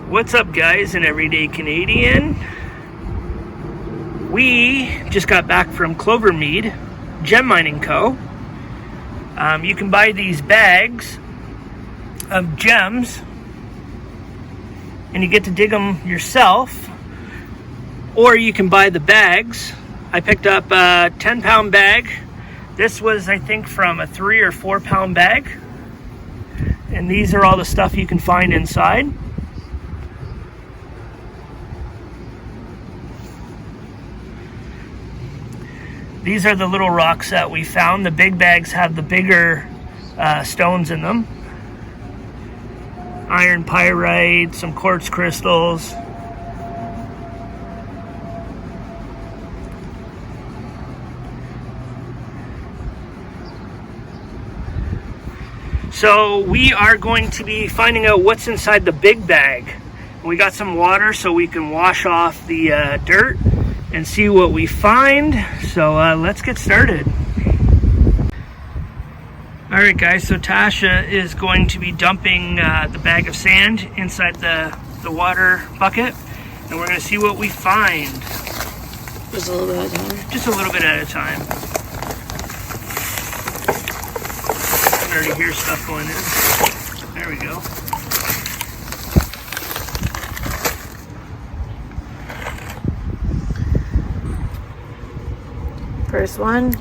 What's up, guys, and everyday Canadian? We just got back from CloverMead Gem Mining Co. You can buy these bags of gems and you get to dig them yourself, or you can buy the bags. I picked up a 10-pound bag. This was, I think, from a 3 or 4 pound bag, and these are all the stuff you can find inside. These are the little rocks that we found. The big bags have the bigger stones in them. Iron pyrite, some quartz crystals. So we are going to be finding out what's inside the big bag. We got some water so we can wash off the dirt and see what we find. So let's get started. All right, guys, so Tasha is going to be dumping the bag of sand inside the water bucket, and we're gonna see what we find. Just a little bit at a time? Just a little bit at a time. I can already hear stuff going in. There we go. First one.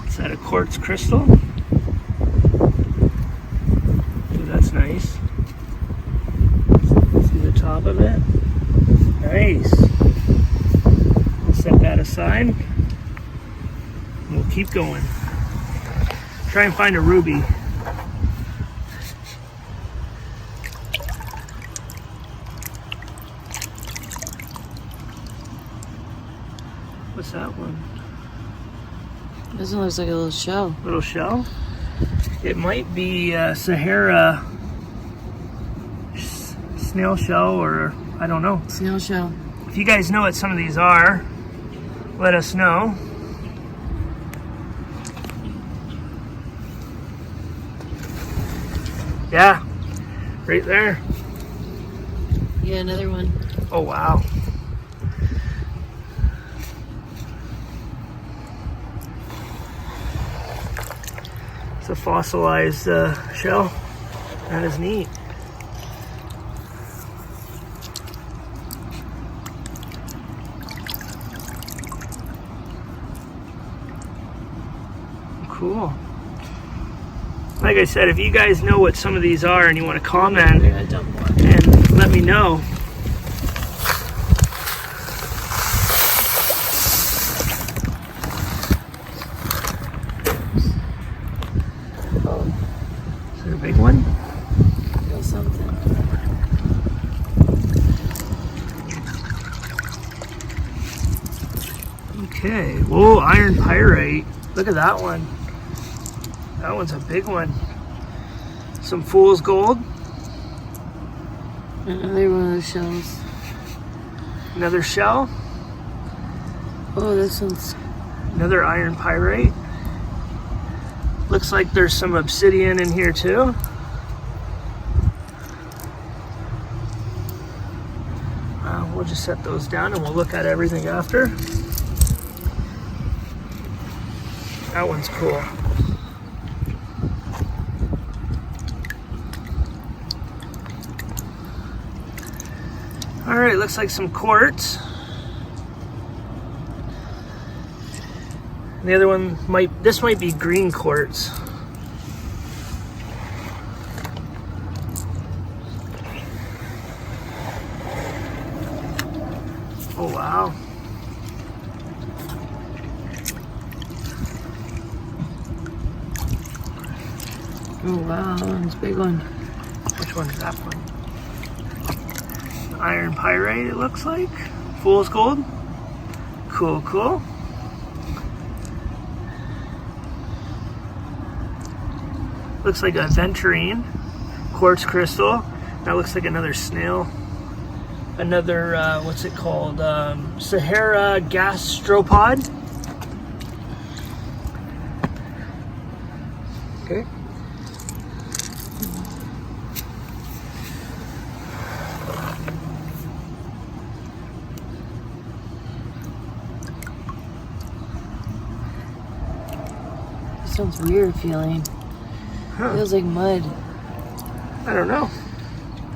Is that a quartz crystal? Ooh, that's nice. See the top of it? Nice. We'll set that aside. We'll keep going. Try and find a ruby. What's that one? This one looks like a little shell. Little shell? It might be Sahara snail shell, or I don't know. Snail shell. If you guys know what some of these are, let us know. Yeah, right there. Yeah, another one. Oh, wow. It's a fossilized shell. That is neat. Cool. Like I said, if you guys know what some of these are and you want to comment and let me know. Is there a big one? Feel something. Okay. Whoa, iron pyrite. Look at that one. That one's a big one. Some fool's gold. Another one of those shells. Another shell. Oh, this one's... Another iron pyrite. Looks like there's some obsidian in here too. We'll just set those down and we'll look at everything after. That one's cool. All right, looks like some quartz. The other one this might be green quartz. Oh, wow. Oh, wow, that one's a big one. Which one's that one? Iron pyrite, it looks like. Fool's gold. Cool, cool. Looks like a venturine. Quartz crystal. That looks like another snail. Another, what's it called? Sahara gastropod. Okay. Sounds weird feeling. Huh. Feels like mud. I don't know.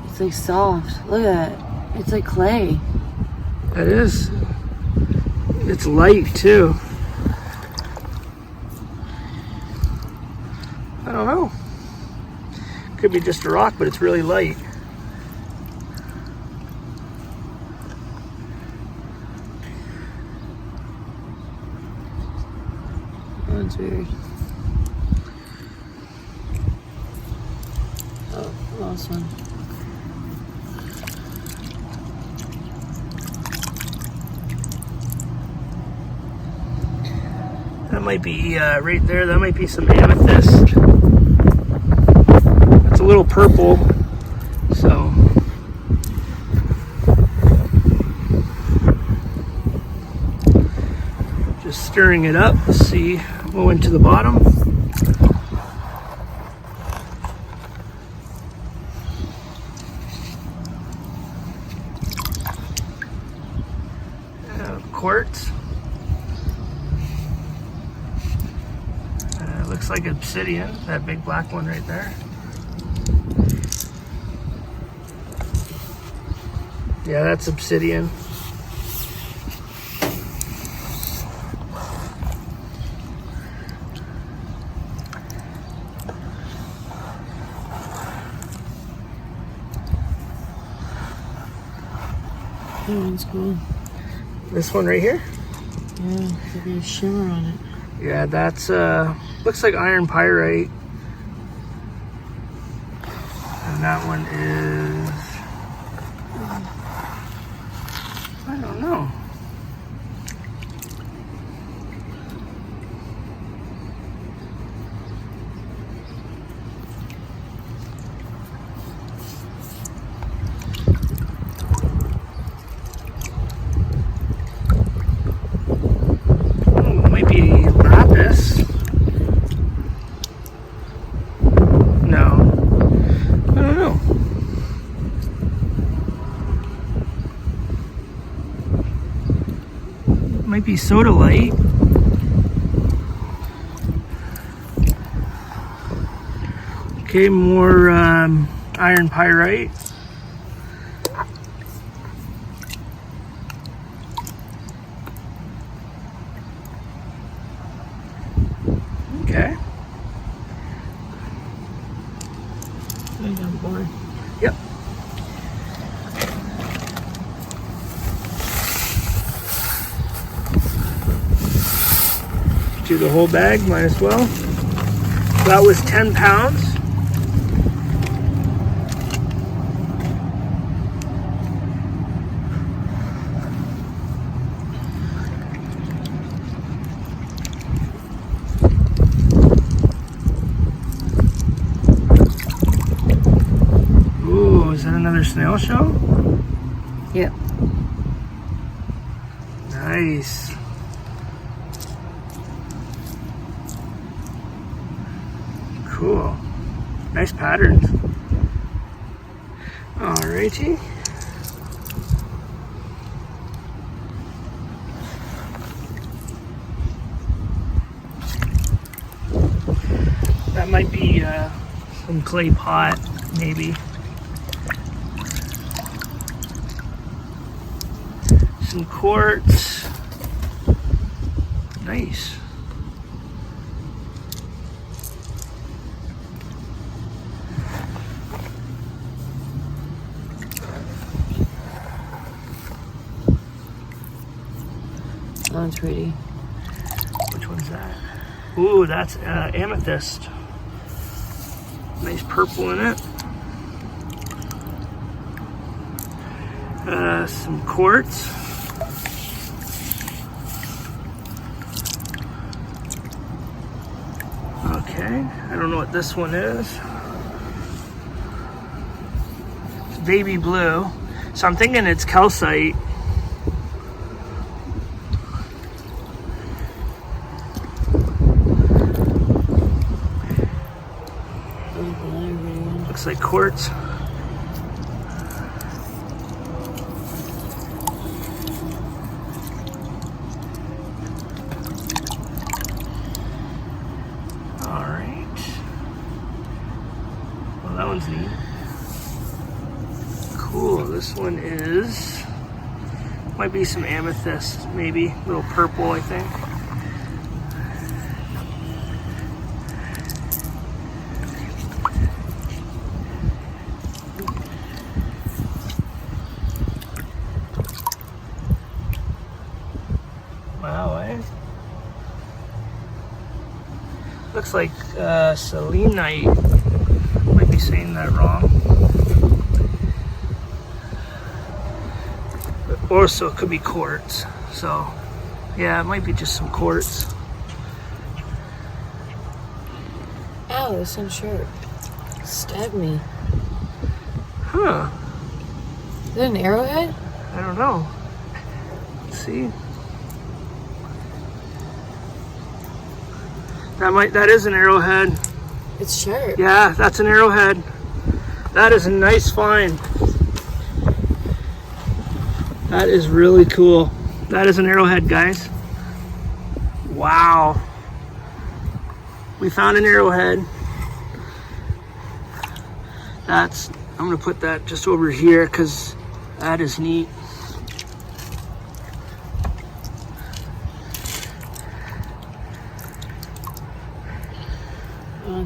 It's like soft. Look at it. It's like clay. It is. It's light too. I don't know. Could be just a rock, but it's really light. That's weird. Oh, lost one. That might be right there. That might be some amethyst. It's a little purple, so. Just stirring it up. Let's see what went to the bottom. Quartz. Looks like obsidian, that big black one right there. Yeah, that's obsidian. That one's cool. This one right here? Yeah, it's like a shimmer on it. Yeah, that's looks like iron pyrite. And that one is, I don't know. Might be sodalite. Okay, more iron pyrite. Okay. I got bored. Yep. Do the whole bag, might as well. That was 10 pounds. Ooh, is that another snail shell? Yep. Nice. Cool. Nice patterns. Alrighty. That might be some clay pot, maybe. Some quartz. Nice. That's pretty. Which one's that? Ooh, that's amethyst. Nice purple in it. Some quartz. Okay, I don't know what this one is. It's baby blue. So I'm thinking it's calcite. Looks like quartz. one's neat. Cool. This one is, might be some amethyst, maybe. A little purple, I think. Wow, eh? Looks like selenite. Might be saying that wrong. But also, it could be quartz. So, yeah, it might be just some quartz. Ow, this one's sharp. Stabbed me. Huh. Is that an arrowhead? I don't know. Let's see. That is an arrowhead. It's sharp. Yeah, that's an arrowhead. That is a nice find. That is really cool. That is an arrowhead, guys. Wow. We found an arrowhead. I'm gonna put that just over here because that is neat.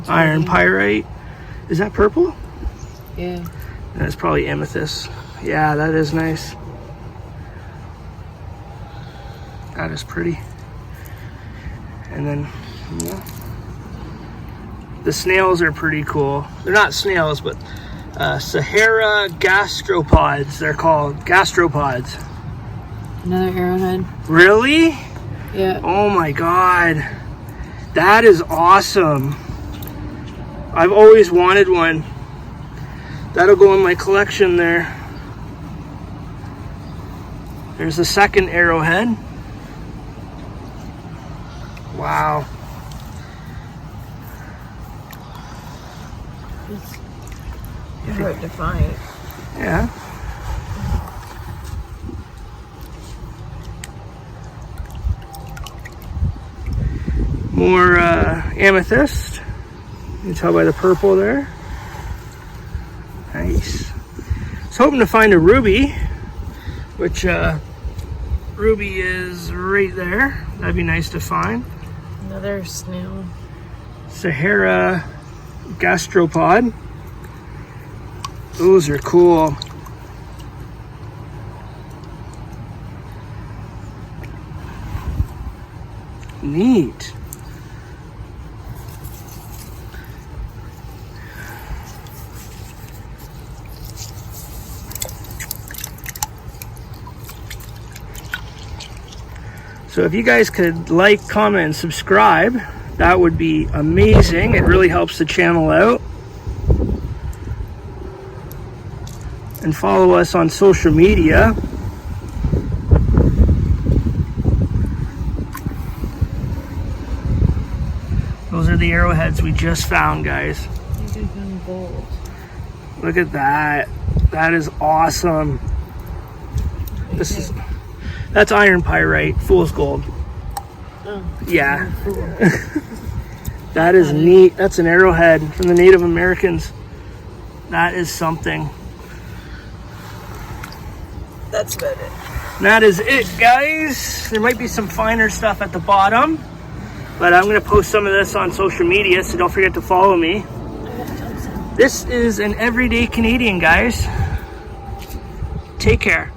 Iron pyrite. Is that purple? Yeah. That's probably amethyst. Yeah, that is nice. That is pretty. And then, yeah. The snails are pretty cool. They're not snails, but Sahara gastropods, they're called. Gastropods. Another arrowhead. Really? Yeah. Oh my God. That is awesome. I've always wanted one. That'll go in my collection there. There's a second arrowhead. Wow. It's hard to find. Yeah. More amethyst. You can tell by the purple there. Nice. I was hoping to find a ruby, which ruby is right there. That'd be nice to find. Another snail. Sahara gastropod. Those are cool. Neat. So if you guys could like, comment, and subscribe, that would be amazing. It really helps the channel out. And follow us on social media. Those are the arrowheads we just found, guys. I think I found gold. Look at that. That is awesome. That's iron pyrite, fool's gold. Oh, Yeah. cool. That is neat. That's an arrowhead from the Native Americans. That is something. That's about it. And that is it, guys. There might be some finer stuff at the bottom, but I'm going to post some of this on social media, so don't forget to follow me. This is an everyday Canadian, guys. Take care.